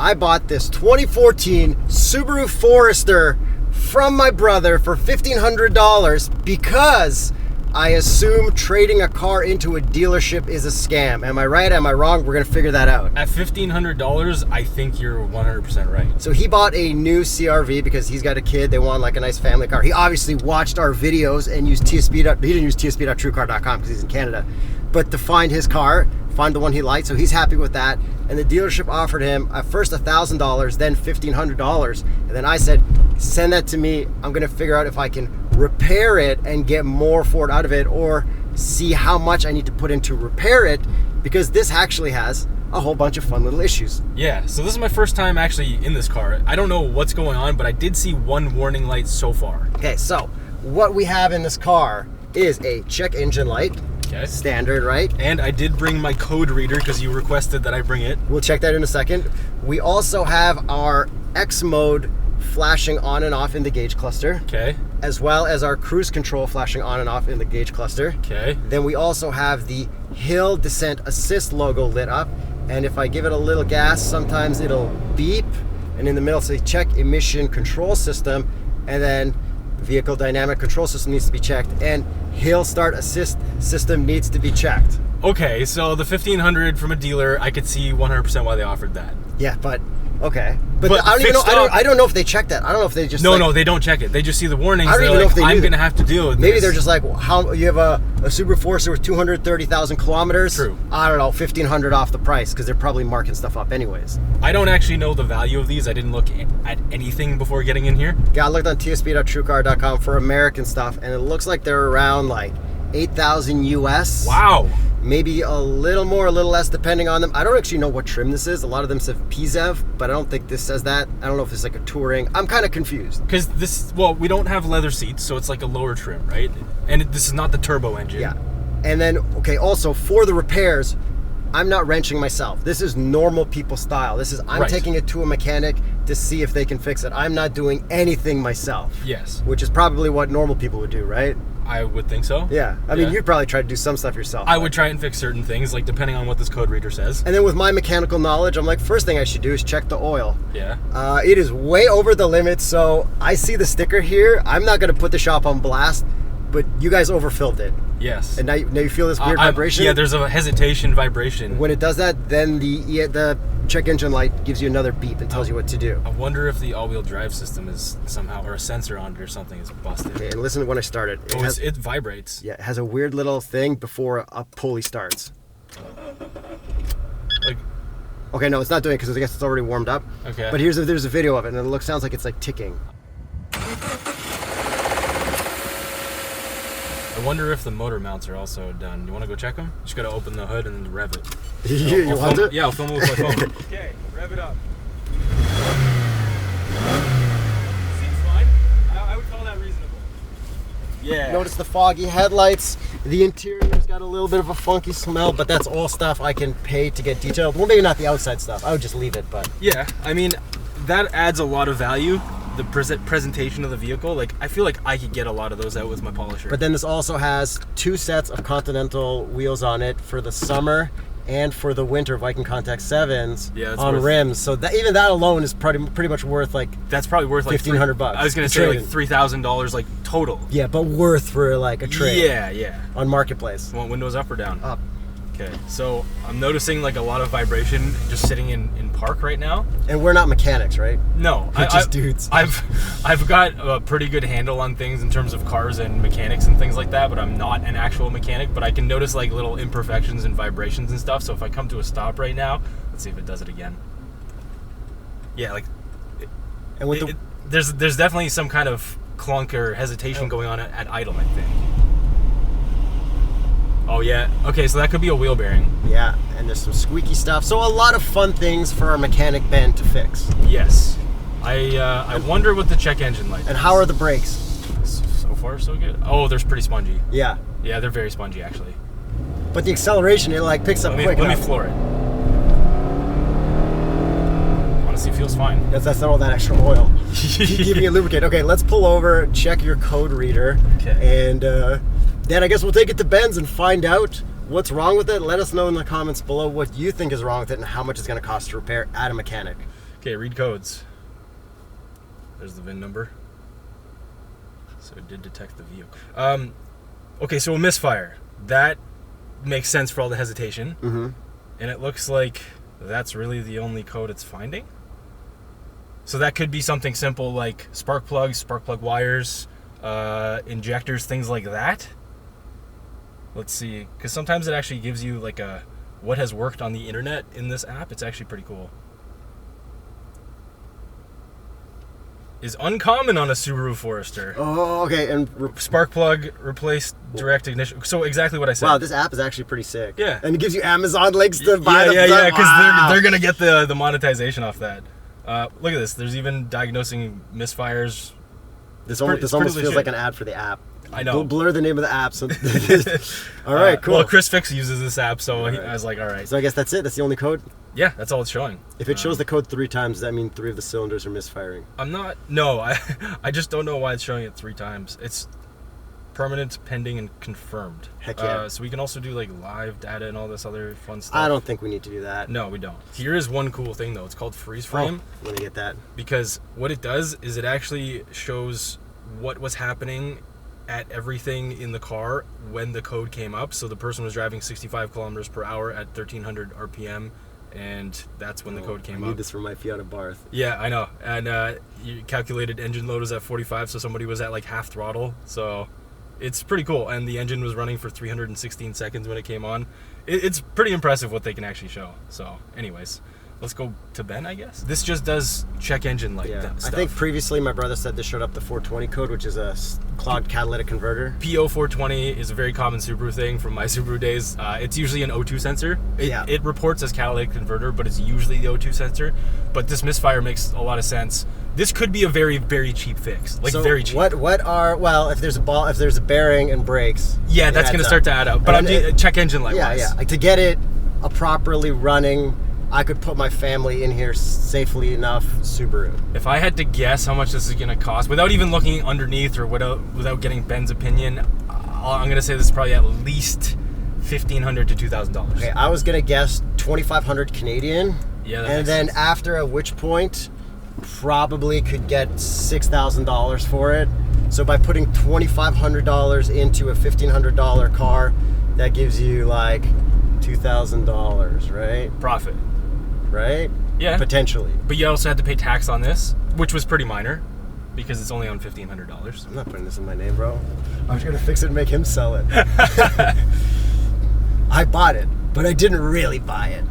I bought this 2014 Subaru Forester from my brother for $1,500 because I assume trading a car into a dealership is a scam. Am I right? Am I wrong? We're going to figure that out. At $1,500, I think you're 100% right. So he bought a new CRV because he's got a kid. They want like a nice family car. He obviously watched our videos and used TSP. He didn't use TSP.TrueCar.com because he's in Canada. But to find his car, find the one he liked. So he's happy with that. And the dealership offered him at first $1,000, then $1,500. And then I said, send that to me. I'm going to figure out if I can repair it and get more for it out of it, or see how much I need to put in to repair it, because this actually has a whole bunch of fun little issues. Yeah, so this is my first time actually in this car. I don't know what's going on, but I did see one warning light so far. Okay, so what we have in this car is a check engine light. Okay. Standard, right? And I did bring my code reader because you requested that I bring it. We'll check that in a second. We also have our X mode flashing on and off in the gauge cluster. Okay. As well as our cruise control flashing on and off in the gauge cluster. Okay. Then we also have the hill descent assist logo lit up. And if I give it a little gas, sometimes it'll beep. And in the middle say check emission control system. And then vehicle dynamic control system needs to be checked. And hill start assist system needs to be checked. Okay, so the $1,500 from a dealer, I could see 100% why they offered that. Yeah, but okay. But But I don't even know. fixed up- I don't know if they check that. I don't know if they just No, they don't check it. They just see the warnings. I don't They're even know like, if they I'm do going to that. have to deal with Maybe this. they're just like, how you have a Subaru Forester with 230,000 kilometers. True. I don't know, $1,500 off the price because they're probably marking stuff up anyways. I don't actually know the value of these. I didn't look at anything before getting in here. Yeah, I looked on TSP.TrueCar.com for American stuff, and it looks like they're around like 8,000 US. Wow. Maybe a little more, a little less, depending on them. I don't actually know what trim this is. A lot of them say PZEV, but I don't think this says that. I don't know if it's like a touring. I'm kind of confused. Because this, well, we don't have leather seats, so it's like a lower trim, right? And this is not the turbo engine. Yeah. And then, okay, also for the repairs, I'm not wrenching myself. This is normal people style. This is, I'm Right. taking it to a mechanic to see if they can fix it. I'm not doing anything myself. Yes. Which is probably what normal people would do, right? I would think so. Yeah. I mean, Yeah. you'd probably try to do some stuff yourself. I would try and fix certain things, like depending on what this code reader says. And then with my mechanical knowledge, I'm like, first thing I should do is check the oil. Yeah. It is way over the limit, so I see the sticker here. I'm not going to put the shop on blast, but you guys overfilled it. Yes. And now you feel this weird vibration? Yeah, there's a hesitation vibration. When it does that, then the check engine light gives you another beep and tells you what to do. I wonder if the all-wheel drive system is somehow, or a sensor on it or something is busted. Okay, and listen to when I start it. It vibrates. Yeah, it has a weird little thing before a pulley starts. Like, Okay, no, it's not doing it because I guess it's already warmed up. Okay. But there's a video of it, and it sounds like it's like ticking. I wonder if the motor mounts are also done. You want to go check them? Just got to open the hood and rev it. You I'll want film, to? Yeah, I'll film it with my phone. Okay, rev it up. Seems fine. I would call that reasonable. Yeah. Notice the foggy headlights. The interior's got a little bit of a funky smell, but that's all stuff I can pay to get detailed. Well, maybe not the outside stuff. I would just leave it, but Yeah, I mean, that adds a lot of value. The presentation of the vehicle, like I feel like I could get a lot of those out with my polisher. But then this also has 2 sets of Continental wheels on it for the summer and for the winter Viking Contact 7s on rims. So that even that alone is pretty much worth like that's probably worth like $1,500 bucks. I was gonna say like $3,000 like total. Yeah, but worth for like a trade. Yeah. On Marketplace. Want windows up or down? Up. Okay, so I'm noticing like a lot of vibration just sitting in park right now. And we're not mechanics, right? No, We're just dudes. I've got a pretty good handle on things in terms of cars and mechanics and things like that, but I'm not an actual mechanic. But I can notice like little imperfections and vibrations and stuff. So if I come to a stop right now, let's see if it does it again. Yeah, like And with there's definitely some kind of clunk or hesitation going on at idle, I think. Oh yeah. Okay, so that could be a wheel bearing. Yeah, and there's some squeaky stuff. So a lot of fun things for our mechanic Ben to fix. Yes. I wonder what the check engine light is. And how are the brakes? So far, so good. Oh, they're pretty spongy. Yeah. Yeah, they're very spongy, actually. But the acceleration, it like picks up quick. Let me floor it. Honestly, feels fine. That's not all that extra oil. Give me a lubricant. Okay, let's pull over, check your code reader. Okay. And then I guess we'll take it to Ben's and find out what's wrong with it. Let us know in the comments below what you think is wrong with it and how much it's going to cost to repair at a mechanic. Okay, read codes. There's the VIN number. So it did detect the vehicle. Okay, so a misfire. That makes sense for all the hesitation. Mm-hmm. And it looks like that's really the only code it's finding. So that could be something simple like spark plugs, spark plug wires, injectors, things like that. Let's see, because sometimes it actually gives you like a what has worked on the internet in this app. It's actually pretty cool. Is uncommon on a Subaru Forester. Oh, okay. And Spark plug, replace direct ignition. So exactly what I said. wow, this app is actually pretty sick. Yeah. And it gives you Amazon links to buy yeah, the because wow. they're gonna get the monetization off that. Look at this. There's even diagnosing misfires. This almost feels legit. like an ad for the app. I know. Blur the name of the app. So all right, cool. Well, Chris Fix uses this app, so I was like, all right. So I guess that's it. That's the only code. Yeah, that's all it's showing. If it shows the code 3 times, does that mean 3 of the cylinders are misfiring? I just don't know why it's showing it 3 times. It's permanent, pending, and confirmed. Heck yeah. So we can also do like live data and all this other fun stuff. I don't think we need to do that. No, we don't. Here is one cool thing though. It's called freeze frame. I'm gonna get that. Because what it does is it actually shows what was happening at everything in the car when the code came up. So the person was driving 65 kilometers per hour at 1300 RPM, and that's when the code came I need up. this for my Fiat Abarth. Yeah, I know. And you calculated engine load was at 45, so somebody was at like half throttle. So it's pretty cool. And the engine was running for 316 seconds when it came on. It's pretty impressive what they can actually show. So anyways, let's go to Ben, I guess. This just does check engine light stuff. I think previously my brother said this showed up the 420 code, which is a clogged catalytic converter. PO420 is a very common Subaru thing from my Subaru days. It's usually an O2 sensor. It reports as catalytic converter, but it's usually the O2 sensor. But this misfire makes a lot of sense. This could be a very, very cheap fix. Like, so very cheap. If there's a bearing and brakes. Yeah, that's going to start to add up. But check engine light wise. Yeah. Like, to get it properly running, I could put my family in here safely enough. Subaru. If I had to guess how much this is going to cost, without even looking underneath or without getting Ben's opinion, I'm going to say this is probably at least $1,500 to $2,000. Okay, I was going to guess 2,500 Canadian. Yeah, that and makes then sense. After, at which point, probably could get $6,000 for it. So by putting $2,500 into a $1,500 car, that gives you like $2,000, right? Profit. Right? Yeah. Potentially. But you also had to pay tax on this, which was pretty minor, because it's only on $1,500. I'm not putting this in my name, bro. I was gonna fix it and make him sell it. I bought it, but I didn't really buy it.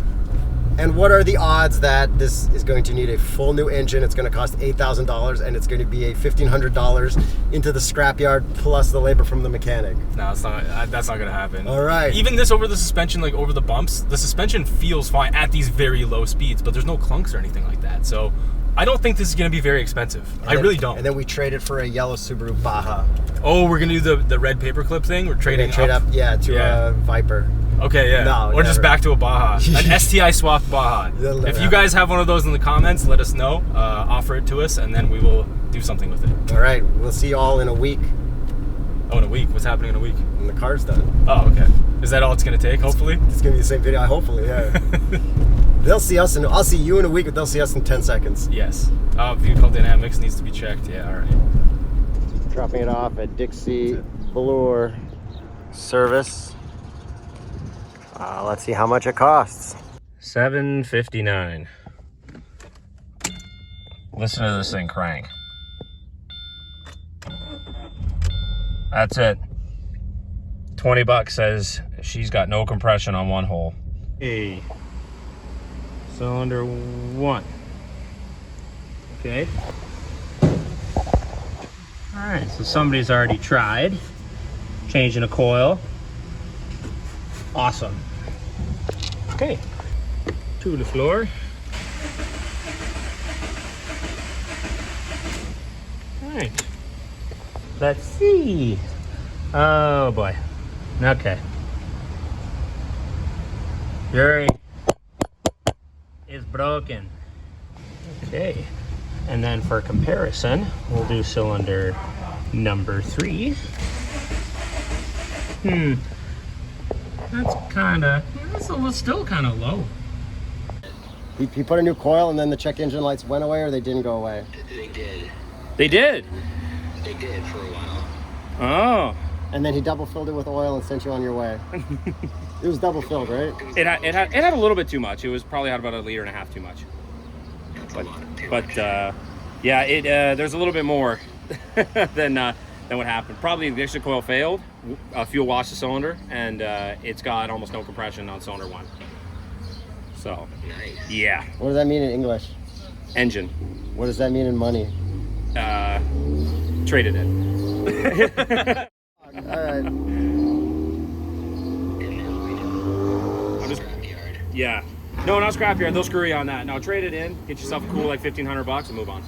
And what are the odds that this is going to need a full new engine? It's going to cost $8,000, and it's going to be a $1,500 into the scrapyard plus the labor from the mechanic. No, it's not. That's not going to happen. All right. Even this over the suspension, like over the bumps, the suspension feels fine at these very low speeds, but there's no clunks or anything like that. So I don't think this is going to be very expensive. I really don't. And then we traded for a yellow Subaru Baja. Oh, we're going to do the red paperclip thing? We're trading trade up to a Viper. Okay, yeah. No, or just never. back to a Baja. An STI swapped Baja. If you guys have one of those in the comments, let us know. Offer it to us, and then we will do something with it. All right. We'll see you all in a week. Oh, in a week? What's happening in a week? When the car's done. Oh, okay. Is that all it's going to take, hopefully? It's going to be the same video, hopefully, yeah. They'll see us, and I'll see you in a week, but they'll see us in 10 seconds. Yes. Vehicle dynamics needs to be checked. Yeah, all right. Dropping it off at Dixie Velour Service. Let's see how much it costs. $7.59. Listen to this thing crank. That's it. $20 says she's got no compression on one hole. A cylinder 1. Okay. All right, so somebody's already tried changing a coil. Awesome. Okay, to the floor. All right, let's see. Oh boy. Okay. Jerry is broken. Okay, and then for comparison, we'll do cylinder number 3. That's still kind of low. He put a new coil and then the check engine lights went away, or they didn't go away? They did. They did? They did for a while. Oh. And then he double filled it with oil and sent you on your way. It was double filled, right? It had a little bit too much. It was probably had about 1.5 liters too much. Yeah, there's a little bit more than what happened. Probably the ignition coil failed, fuel washed the cylinder, and it's got almost no compression on cylinder 1. So, Nice. yeah. What does that mean in English? Engine. What does that mean in money? Traded in. All right. I'm just, yeah. No, not scrapyard. They'll screw you on that. No, trade it in. Get yourself a cool like $1,500 and move on.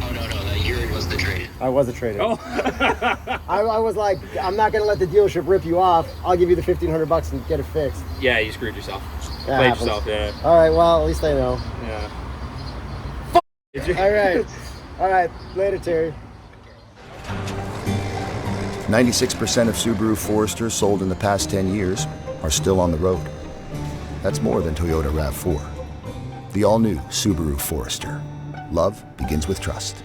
Oh no, that year was the trade. I was a trader. Oh. I was like, I'm not gonna let the dealership rip you off. I'll give you the $1,500 and get it fixed. Yeah, you screwed yourself. That Played happens. yourself. Yeah. All right. Well, at least I know. Yeah. All right. All right. Later, Terry. 96% of Subaru Foresters sold in the past 10 years are still on the road. That's more than Toyota RAV4. The all-new Subaru Forester. Love begins with trust.